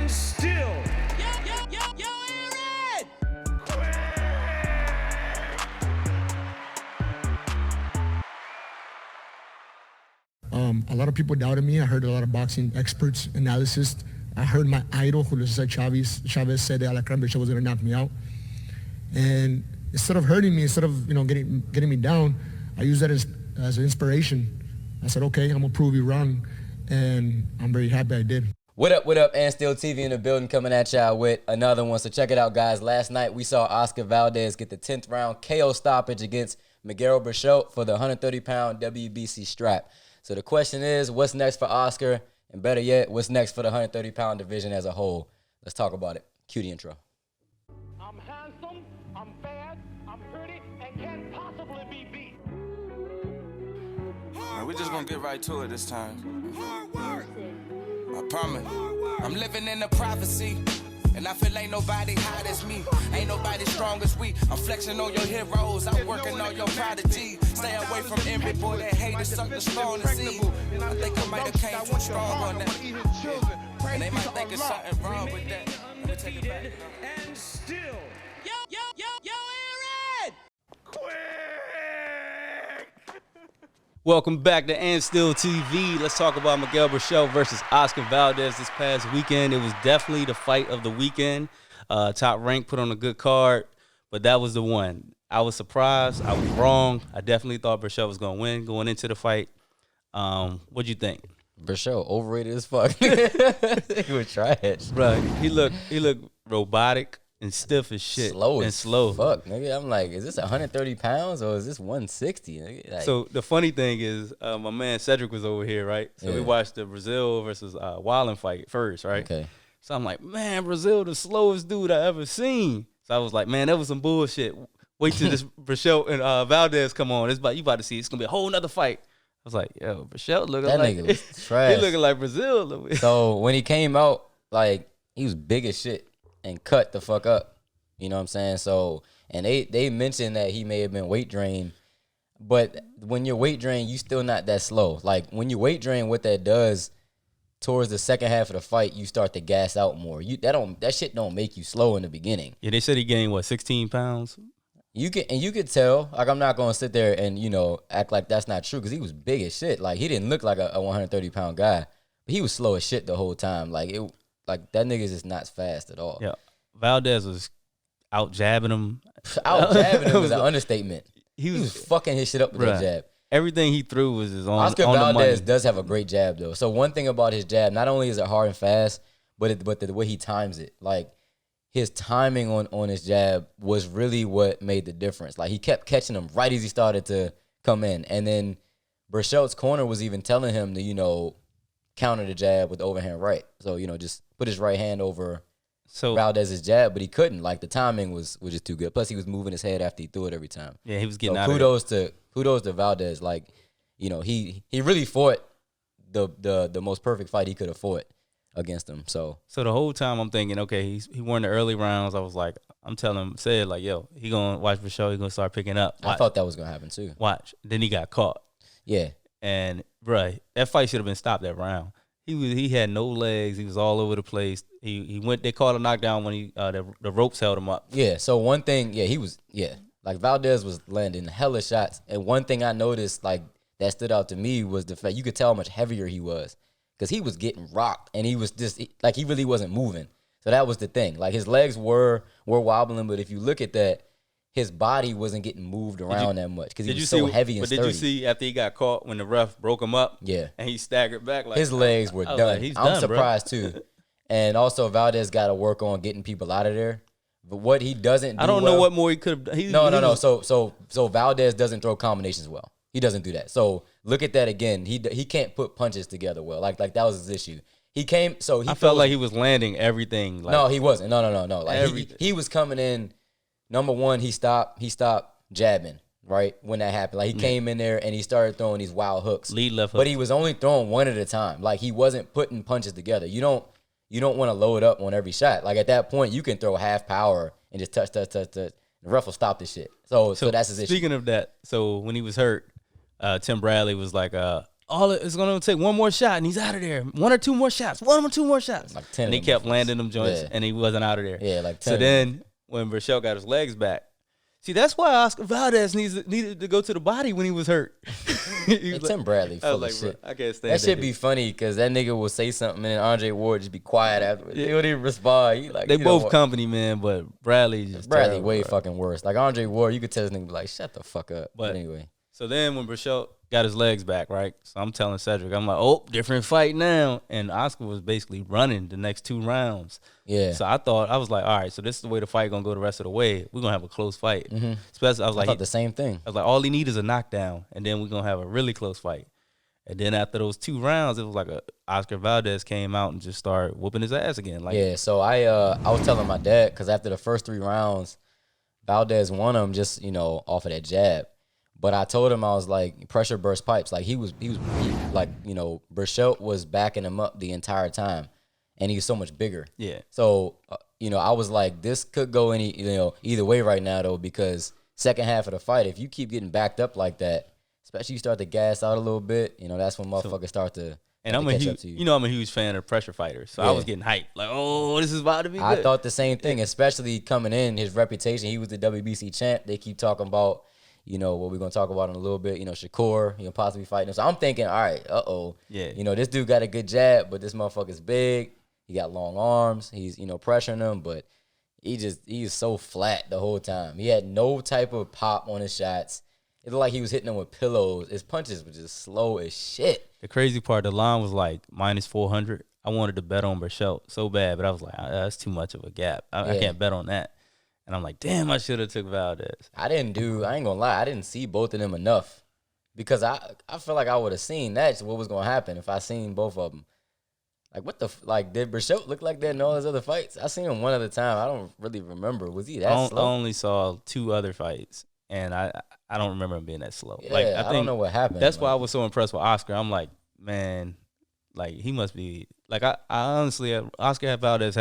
And still. Yo, Aaron! A lot of people doubted me. I heard a lot of boxing experts, analysis. I heard my idol, Julio Cesar Chavez said that Alacrán Burchell was going to knock me out. And instead of hurting me, instead of getting me down, I used that as an inspiration. I said, okay, I'm going to prove you wrong. And I'm very happy I did. What up, AndStilltv in the building, coming at y'all with another one. So check it out, guys. Last night we saw Oscar Valdez get the 10th round KO stoppage against Miguel Berchelt for the 130-pound WBC strap. So the question is, what's next for Oscar? And better yet, what's next for the 130-pound division as a whole? Let's talk about it. Cue the intro. I'm handsome, I'm bad, I'm pretty, and can't possibly be beat. We're just gonna get right to it this time. I promise. I'm living in the prophecy, and I feel ain't nobody hot as me. Ain't nobody strong as we. I'm flexing on your heroes, I'm working on your prodigy. Stay away from envy, boy, that hate is something strong to see. I think I might have came too strong on that. And they might think it's something wrong with that. Let me take it back. And still. Yo, Aaron! Welcome back to AndStilltv. Let's talk about Miguel Berchelt versus Oscar Valdez this past weekend. It was definitely the fight of the weekend. Top Rank put on a good card, but that was the one. I was surprised. I was wrong. I definitely thought Berchelt was going to win going into the fight. What'd you think? Berchelt, overrated as fuck. He was trash. Bro, he looked robotic and stiff as shit. Slow and as slow. fuck, nigga. I'm like, is this 130 pounds or is this 160? Nigga? Like, So the funny thing is, my man Cedric was over here, right? So we watched the Brazil versus Wallen fight first, right? okay. So I'm like, man, Brazil the slowest dude I ever seen. So I was like, man, that was some bullshit. Wait till this Berchelt and Valdez come on. You about to see. It's gonna be a whole nother fight. I was like, yo, Berchelt looking That like nigga was trash. he looking like Brazil a little bit. So when he came out, like, he was big as shit and cut the fuck up. You know what I'm saying? So, and they mentioned that he may have been weight drained, but when you're weight drained, you still not that slow. Like, when you weight drain, what that does towards the second half of the fight, you start to gas out more. That shit don't make you slow in the beginning. Yeah, they said he gained 16 pounds. You could tell. Like, I'm not gonna sit there and act like that's not true because he was big as shit. Like, he didn't look like a 130-pound guy, but he was slow as shit the whole time. Like that nigga's just not fast at all. Yeah, Valdez was out jabbing him. Out jabbing him is an understatement. He was fucking his shit up with that jab. Everything he threw was his own. Oscar on the Valdez money. does have a great jab though. So one thing about his jab, not only is it hard and fast, but the way he times it, like his timing on his jab was really what made the difference. Like, he kept catching him right as he started to come in, and then Berchelt's corner was even telling him to counter the jab with the overhand right. So just put his right hand over Valdez's jab, but he couldn't. Like, the timing was just too good. Plus, he was moving his head after he threw it every time. Yeah, he was getting so out kudos of it. Kudos to Valdez. Like, he really fought the most perfect fight he could have fought against him. So the whole time I'm thinking, okay, he won the early rounds. I was like, I'm telling him, said like, yo, he gonna watch Berchelt. He gonna start picking up. Watch. I thought that was gonna happen too. Watch. Then he got caught. Yeah. And bruh, that fight should have been stopped that round. He had no legs. He was all over the place. He went. They called a knockdown when the ropes held him up. Yeah. So one thing, like Valdez was landing hella shots, and one thing I noticed like that stood out to me was the fact you could tell how much heavier he was because he was getting rocked and he was just like he really wasn't moving. So that was the thing. Like, his legs were wobbling, but if you look at that, his body wasn't getting moved around that much because he was so heavy and sturdy. But did you see after he got caught when the ref broke him up? Yeah. And he staggered back. Like, his legs were done. Like, I'm surprised too. And also Valdez got to work on getting people out of there. But what he doesn't do I don't know what more he could have done. No. So Valdez doesn't throw combinations well. He doesn't do that. So look at that again. He can't put punches together well. Like that was his issue. I felt like he was landing everything. Like, no, he wasn't. No. Like he was coming in. Number one, he stopped jabbing, right? When that happened. Like, he came in there and he started throwing these wild hooks. Lead left hook. But he was only throwing one at a time. Like, he wasn't putting punches together. You don't want to load up on every shot. Like, at that point, you can throw half power and just touch. The ref will stop this shit. So that's his issue. Speaking of that, so when he was hurt, Tim Bradley was like, it's gonna take one more shot and he's out of there. One or two more shots. Like 10. And he kept landing them joints and he wasn't out of there. Yeah, like 10. So then when Burchell got his legs back, see, that's why Oscar Valdez needed to go to the body when he was hurt. Hey, Tim Bradley full of shit. Bro, I can't stand that shit be funny because that nigga will say something and then Andre Ward just be quiet afterwards. He don't even respond. He like, they both company, man, but Bradley's just Bradley terrible, way bro. fucking worse. Like Andre Ward, you could tell this nigga be like, shut the fuck up. But anyway. So then when Burchell got his legs back, right? So I'm telling Cedric, I'm like, oh, different fight now. And Oscar was basically running the next 2 rounds. Yeah. So I was like, all right, so this is the way the fight gonna go the rest of the way. We're gonna have a close fight. Mm-hmm. Especially, I thought the same thing. I was like, all he needs is a knockdown, and then we're gonna have a really close fight. And then after those 2 rounds, it was like Oscar Valdez came out and just started whooping his ass again. Like, yeah, so I was telling my dad, because after the first 3 rounds, Valdez won him just, off of that jab. But I told him, I was like, pressure burst pipes. Like, he like, Burchell was backing him up the entire time. And he was so much bigger. Yeah. So, I was like, this could go either way right now, though, because second half of the fight, if you keep getting backed up like that, especially you start to gas out a little bit, that's when motherfuckers start to and I'm catch up to you. I'm a huge fan of pressure fighters. So I was getting hyped. Like, oh, this is about to be good. I thought the same thing, especially coming in, his reputation. He was the WBC champ. They keep talking about, what we're going to talk about in a little bit, Shakur, possibly fighting him. So I'm thinking, all right, Yeah. This dude got a good jab, but this motherfucker's big. He got long arms. He's, pressuring him, but he's so flat the whole time. He had no type of pop on his shots. It looked like he was hitting them with pillows. His punches were just slow as shit. The crazy part, the line was like minus 400. I wanted to bet on Burchell so bad, but I was like, that's too much of a gap. I can't bet on that. And I'm like, damn, I should have took Valdez. I ain't gonna lie, I didn't see both of them enough. Because I feel like I would have seen that's what was gonna happen if I seen both of them. Like, did Burchell look like that in all his other fights? I seen him one other time. I don't really remember. Was he that slow? I only saw 2 other fights, and I don't remember him being that slow. Yeah, like, I don't know what happened. That's why I was so impressed with Oscar. I'm like, man, like, he must be like, I honestly, Oscar Valdez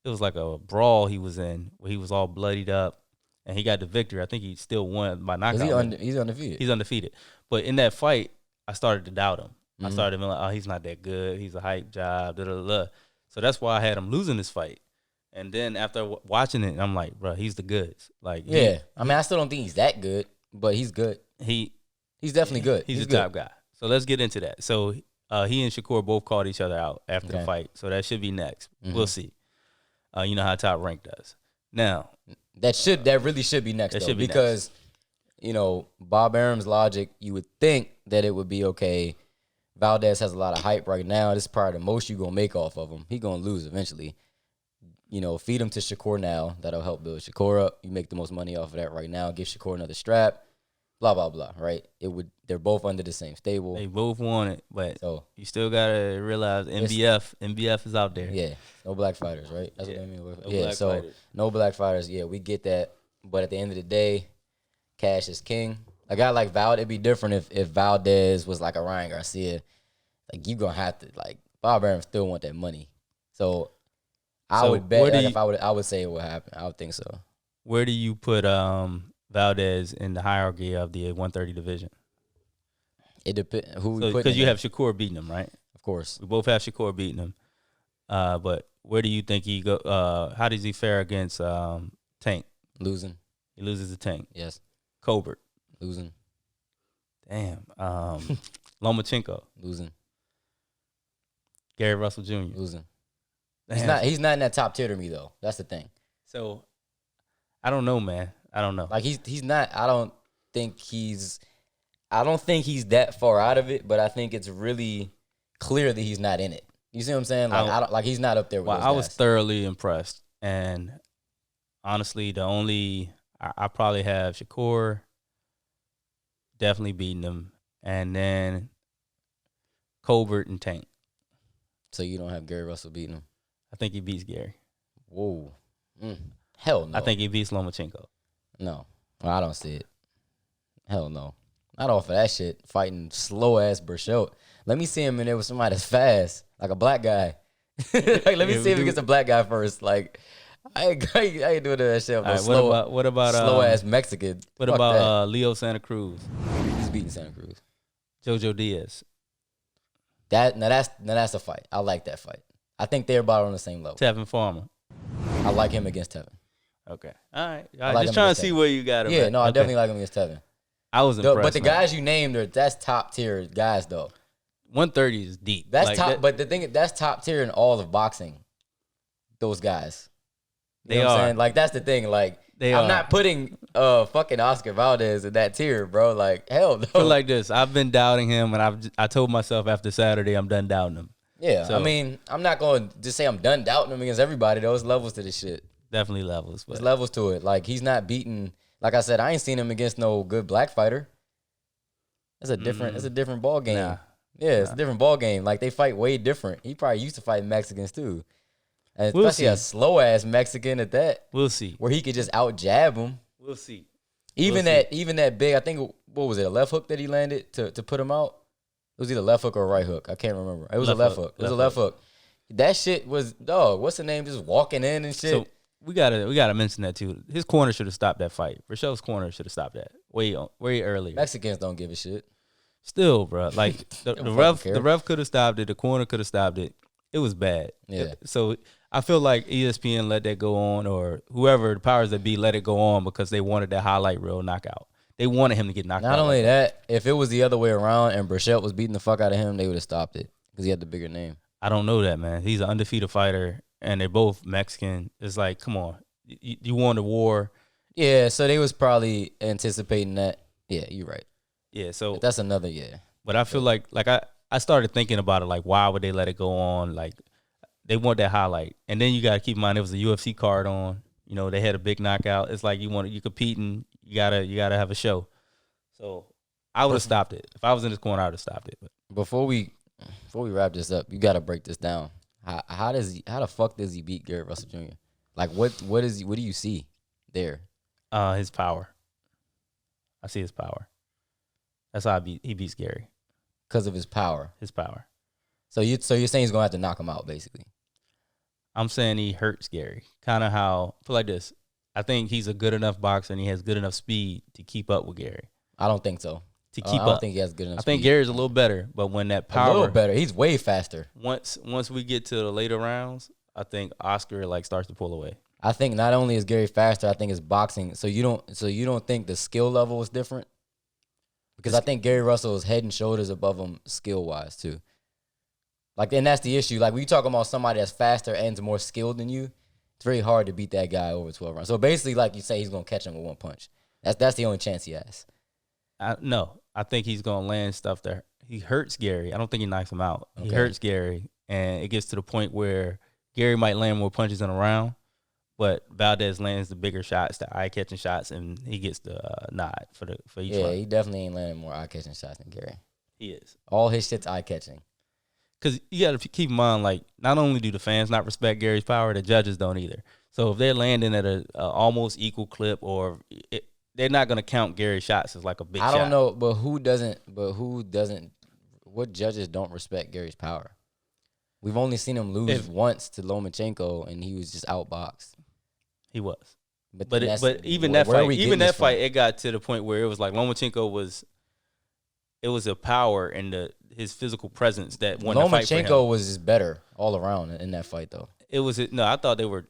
it was like a brawl he was in where he was all bloodied up and he got the victory. I think he still won by knockout. He's undefeated. He's undefeated. But in that fight, I started to doubt him. Mm-hmm. I started to be like, oh, he's not that good. He's a hype job. Da, da, da, da. So that's why I had him losing this fight. And then after watching it, I'm like, bro, he's the goods. Like, yeah. I still don't think he's that good, but he's good. He's definitely good. He's a top guy. So let's get into that. So he and Shakur both called each other out after the fight. So that should be next. Mm-hmm. We'll see. You know how Top Rank does. Now, that really should be next, though, because Bob Arum's logic, you would think that it would be okay. Valdez has a lot of hype right now. This is probably the most you're gonna make off of him. He gonna lose eventually. Feed him to Shakur now. That'll help build Shakur up. You make the most money off of that right now. Give Shakur another strap. Blah blah blah. Right? They're both under the same stable. They both want it, but you still gotta realize MBF is out there. Yeah, no black fighters, right? That's what I mean. No fighters. No black fighters. Yeah, we get that. But at the end of the day, cash is king. A guy like Valdez, it'd be different if Valdez was like a Ryan Garcia. Like, you gonna have to, like, Bob Arum still want that money. So I would bet if I would say it would happen. I would think so. Where do you put Valdez in the hierarchy of the 130 division? It depends who we put. Because you have Shakur beating him, right? Of course. We both have Shakur beating him. But where do you think he go? How does he fare against Tank? Losing. He loses to Tank. Yes. Colbert. Losing. Damn. Lomachenko. Losing. Gary Russell Jr. Losing. Damn. He's not in that top tier to me, though. That's the thing. So I don't know, man. I don't know. Like, he's not. I don't think he's that far out of it, but I think it's really clear that he's not in it. You see what I'm saying? Like, he's not up there with those guys. I was thoroughly impressed, and honestly, I probably have Shakur definitely beating him, and then Colbert and Tank. So you don't have Gary Russell beating him? I think he beats Gary. Whoa. Hell no. I think he beats Lomachenko. No. I don't see it. Hell no. Not off of that shit. Fighting slow-ass Burchell. Let me see him in there with somebody that's fast, like a black guy. Like, let me see if he gets a black guy first. Like, I ain't doing that shit. Right, what about slow-ass Mexican? What about Leo Santa Cruz? He's beating Santa Cruz. Jojo Diaz. That's a fight. I like that fight. I think they're about on the same level. Tevin Farmer. I like him against Tevin. Okay. All right. like Just him trying to against see Tevin. where you got him. Yeah, at. no, I Okay. definitely like him against Tevin. I was impressed. But the man. guys you named that's top tier guys though. 130 is deep. That's Like, top. that- But the thing, that's top tier in all of boxing. Those guys. You They know what I'm are. saying? Like that's the thing. Like They I'm are. not putting fucking Oscar Valdez in that tier, bro. Like hell no. feel like this. I've been doubting him, and I told myself after Saturday I'm done doubting him. Yeah, So- I mean, I'm not going to just say I'm done doubting him against everybody. There's levels to this shit. Definitely levels, but There's levels to it. Like he's not beating. Like I said, I ain't seen him against no good black fighter. It's a different. It's a different ball game. Nah. Yeah, it's a different ball game. Like they fight way different. He probably used to fight Mexicans too, and We'll especially a see. slow ass Mexican at that, we'll see. where he could just out jab him. We'll see. Even We'll that big. I think what was it? A left hook that he landed to put him out. It was either left hook or right hook. I can't remember. It was a left hook. It was a left hook. That shit was dog. What's the name? Just walking in and shit. So we gotta mention that too. His corner should have stopped that fight. Burchell's corner should have stopped that way earlier. Mexicans don't give a shit. Still, bro, like the Don't ref, fucking care. the ref could have stopped it. The corner could have stopped it. It was bad. Yeah. So I feel like ESPN let that go on, or whoever the powers that be let it go on because they wanted that highlight reel knockout. They wanted him to get knocked out. Not only that, if it was the other way around and Burchell was beating the fuck out of him, they would have stopped it because he had the bigger name. I don't know that, man. He's an undefeated fighter, and they're both Mexican. It's like, come on, you won the war. Yeah, so they was probably anticipating that. Yeah, you're right. Yeah. So But that's another But I feel like I started thinking about it, like, why would they let it go on? Like, they want that highlight. And then you got to keep in mind, it was a UFC card on. You know, they had a big knockout. It's like you're competing. You gotta have a show. So I would have stopped it. If I was in this corner, I would have stopped it. But Before we wrap this up, you got to break this down. How the fuck does he beat Gary Russell Jr.? Like what do you see there? his power. I see his power. That's how he beats Gary. Because of his power. His power. So you're saying he's gonna have to knock him out, basically. I'm saying he hurts Gary. Kind of how, I feel like this. I think he's a good enough boxer and he has good enough speed to keep up with Gary. I don't think so. To keep I up. don't think he has good enough. I think speed. Gary's a little better, but when that power, a little better. He's way faster. Once we get to the later rounds, I think Oscar starts to pull away. I think not only is Gary faster, I think it's boxing. So you don't think the skill level is different? Because I think Gary Russell is head and shoulders above him skill wise too. Like, and that's the issue. Like, when you talking about somebody that's faster and is more skilled than you, it's very hard to beat that guy over 12 rounds. So basically, like you say, he's gonna catch him with one punch. That's the only chance he has. No, I think he's gonna land stuff there. He hurts Gary. I don't think he knocks him out. He Okay. hurts Gary, and it gets to the point where Gary might land more punches in a round, but Valdez lands the bigger shots, the eye-catching shots, and he gets the nod for each Yeah, round. he definitely ain't landing more eye-catching shots than Gary. He is. All his shit's eye-catching. Because you got to keep in mind, like, not only do the fans not respect Gary's power, the judges don't either. So if they're landing at a almost equal clip, or they're not going to count Gary's shots as like a big shot. I don't know, but who doesn't? What judges don't respect Gary's power? We've only seen him lose once to Lomachenko, and he was just outboxed. He was. But But that's- even where that are fight, we getting this from? it got to the point where it was like Lomachenko was. It was a power in his physical presence that won the fight for him. Lomachenko was just better all around in that fight, though. It was no. I thought they were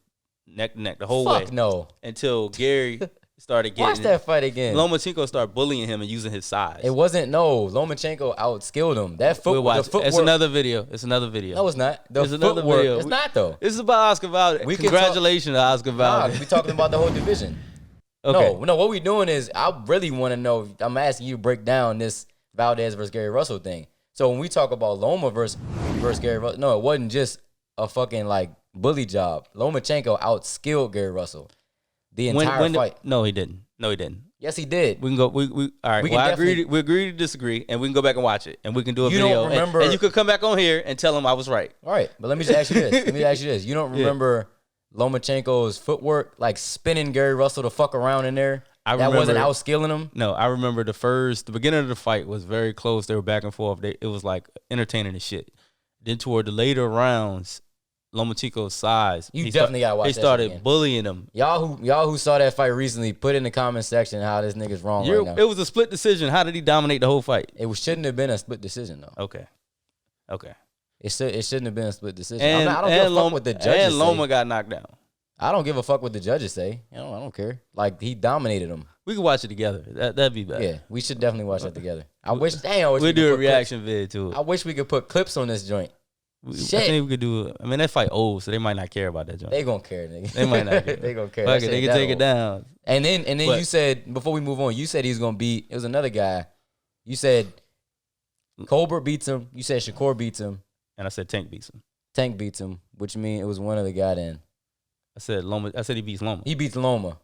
neck to neck the whole way Fuck no. until Gary started getting. Watch that fight again. Lomachenko started bullying him and using his size. It wasn't Lomachenko outskilled him. That We'll watch. the footwork. It's another video. It's another video. No, it's not. The It's another footwork. video. It's not though. This is about Oscar Valdez. We can Congratulations, to Oscar Nah, Valdez. we talking about the whole division. Okay. No. What we doing is I really want to know. I'm asking you to break down this Valdez versus Gary Russell thing. So when we talk about Loma versus Gary Russell, no, it wasn't just a fucking like bully job. Lomachenko outskilled Gary Russell the entire fight. No, he didn't. No, he didn't. Yes, he did. We can go. We all right. We can Well, I agree. definitely- We agree to disagree, and we can go back and watch it, and we can do a You video. don't remember- and you could come back on here and tell him I was right. All right, but let me just ask you this. You don't remember Lomachenko's footwork, like spinning Gary Russell to fuck around in there? I that wasn't remember- outskilling him? No, I remember the beginning of the fight was very close. They were back and forth. It was like entertaining as shit. Then toward the later rounds, Lomachenko's size. You definitely gotta watch He that started shit again. bullying him. Y'all who saw that fight recently, put in the comment section how this nigga's wrong right now. It was a split decision. How did he dominate the whole fight? Shouldn't have been a split decision though. Okay. It shouldn't have been a split decision. And I don't give a fuck what the judges and Loma say. got knocked down. I don't give a fuck what the judges say. I don't care. Like he dominated him. We could watch it together. That'd be better. Yeah, we should definitely watch that together. I wish we We'll could do a put reaction vid to clips. it. I wish we could put clips on this joint. I Shit. think we could do. I mean, that fight old, so they might not care about that joint. They gonna care, nigga. They might not care. They gonna care. Fuck That it, they shit can that take it old. down. And then But- you said, before we move on, you said he's gonna beat. It was another guy. You said Colbert beats him. You said Shakur beats him. And I said Tank beats him. Tank beats him, which means it was one other guy. Then I said Loma. I said he beats Loma. he beats Loma. I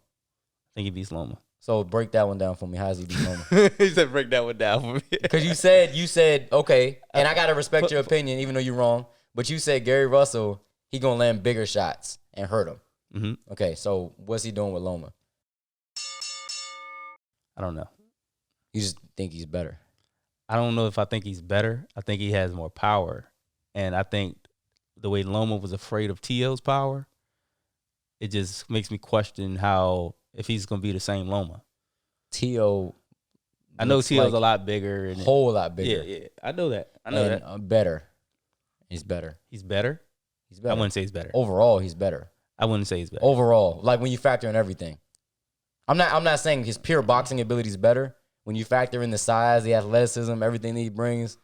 think he beats Loma. So break that one down for me. How does he beat Loma? He said break that one down for me. Because you said okay, and I gotta respect your opinion, even though you're wrong. But you said Gary Russell, he gonna land bigger shots and hurt him. Mm-hmm. Okay, so what's he doing with Loma? I don't know. You just think he's better. I don't know if I think he's better. I think he has more power. And I think the way Loma was afraid of T.O.'s power, it just makes me question if he's going to be the same Loma. T.O. I know looks T.O.'s like a lot bigger. And whole lot bigger. Yeah. I know that. I know that. Better. He's better. He's better? He's better. I wouldn't say he's better. Overall, he's better. I wouldn't say he's better. Overall, like when you factor in everything. I'm not saying his pure boxing ability is better. When you factor in the size, the athleticism, everything that he brings.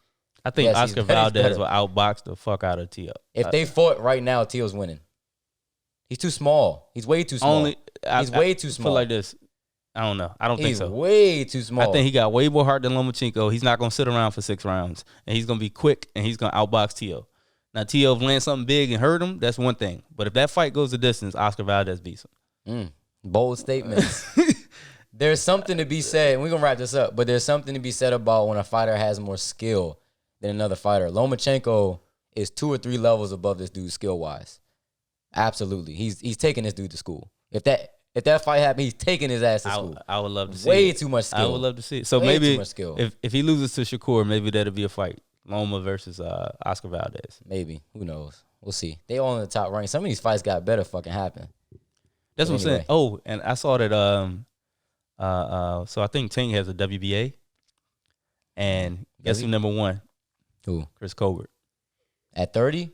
I think yes, Oscar he's Valdez better. will outbox the fuck out of T.O. If they fought right now, T.O.'s winning. He's too small. He's way too small. He's way too I small. feel like this. I don't know. I don't think He's so. way too small. I think he got way more heart than Lomachenko. He's not going to sit around for 6 rounds. And he's going to be quick, and he's going to outbox T.O. Now, T.O. land something big and hurt him, that's one thing. But if that fight goes the distance, Oscar Valdez beats him. Bold statements. There's something to be said, and we're going to wrap this up, but there's something to be said about when a fighter has more skill than another fighter. Lomachenko is 2 or 3 levels above this dude skill-wise. Absolutely. He's taking this dude to school. If that fight happened, he's taking his ass to school. I would love to see Way it. too much skill. I would love to see it. So Way maybe too much skill. if he loses to Shakur, maybe that'll be a fight. Loma versus Oscar Valdez. Maybe. Who knows? We'll see. They all in the top rank. Some of these fights got better fucking happen. That's But what I'm saying. anyway. Oh, and I saw that so I think Ting has a WBA. And guess Does who he? number 1? Who? Chris Colbert. At 30?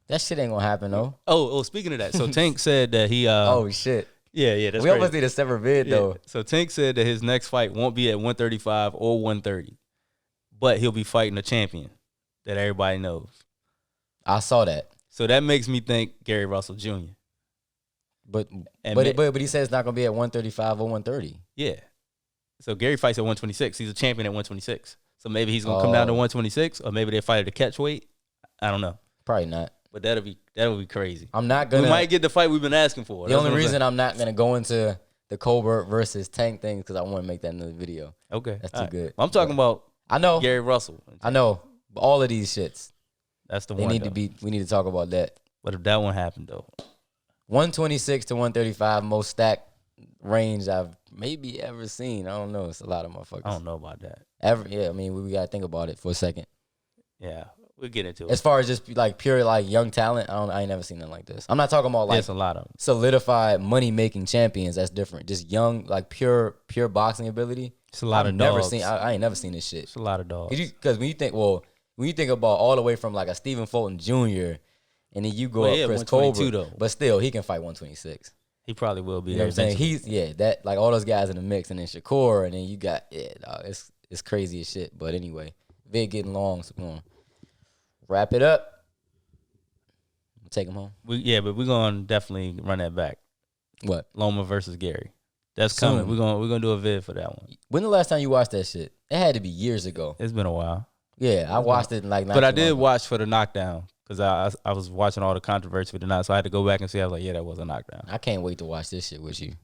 That shit ain't gonna happen though. Oh, speaking of that, so Tank said that he Oh shit. yeah, that's We almost crazy. need a separate vid Yeah. though. So Tank said that his next fight won't be at 135 or 130, but he'll be fighting a champion that everybody knows. I saw that. So that makes me think Gary Russell Jr. But And but he said it's not gonna be at 135 or 130. Yeah. So Gary fights at 126. He's a champion at 126. So maybe he's gonna come down to 126, or maybe they fight at the catch weight. I don't know, Probably not. but that'll be crazy. I'm not We gonna. might get the fight we've been asking for. the That's only what I'm reason saying. I'm not gonna go into the Colbert versus Tank thing because I want to make that another video. Okay, That's all too right. good. I'm talking about I know. Gary Russell. I know. But all of these shits. That's the They one. need though. to be. We need to talk about that. But if that one happened though, 126 to 135, most stacked range I've maybe ever seen. I don't know. It's a lot of motherfuckers. I don't know about that. Yeah, I mean, we gotta think about it for a second. Yeah, we'll get into it. As far as just like pure like young talent, I ain't never seen nothing like this. I'm not talking about like There's a lot of them. solidified money making champions. That's different. Just young, like pure boxing ability. It's a lot I've of never dogs. seen. I ain't never seen this shit. It's a lot of dogs. Because when you think about all the way from like a Stephen Fulton Jr. and then you go Well, up yeah, Chris 122 Colbert, though. but still he can fight 126. He probably will be You know there what I'm saying? eventually. That like all those guys in the mix, and then Shakur, and then you got dog, it's crazy as shit. But anyway, vid getting long, so we're gonna wrap it up. Take him home. But we're gonna definitely run that back. What? Loma versus Gary. That's Soon. coming. We're gonna do a vid for that one. When the last time you watched that shit? It had to be years ago. It's been a while. Yeah, I watched it in like. But I did watch for the knockdown because I was watching all the controversy with the knock, so I had to go back and see. I was like, yeah, that was a knockdown. I can't wait to watch this shit with you.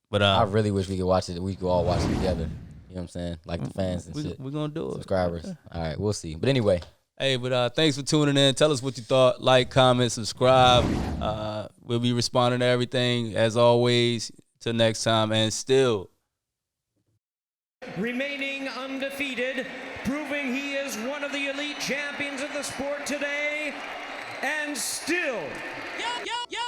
But I really wish we could watch it. We could all watch it together. You know what I'm saying? Like the fans and shit. we're gonna do it. Subscribers. All right, we'll see. But anyway, Hey, but thanks for tuning in. Tell us what you thought. Like, comment, subscribe. We'll be responding to everything as always. Till next time, and still. Remaining undefeated, proving he is one of the elite champions of the sport today, and still. Yo, yo, yo,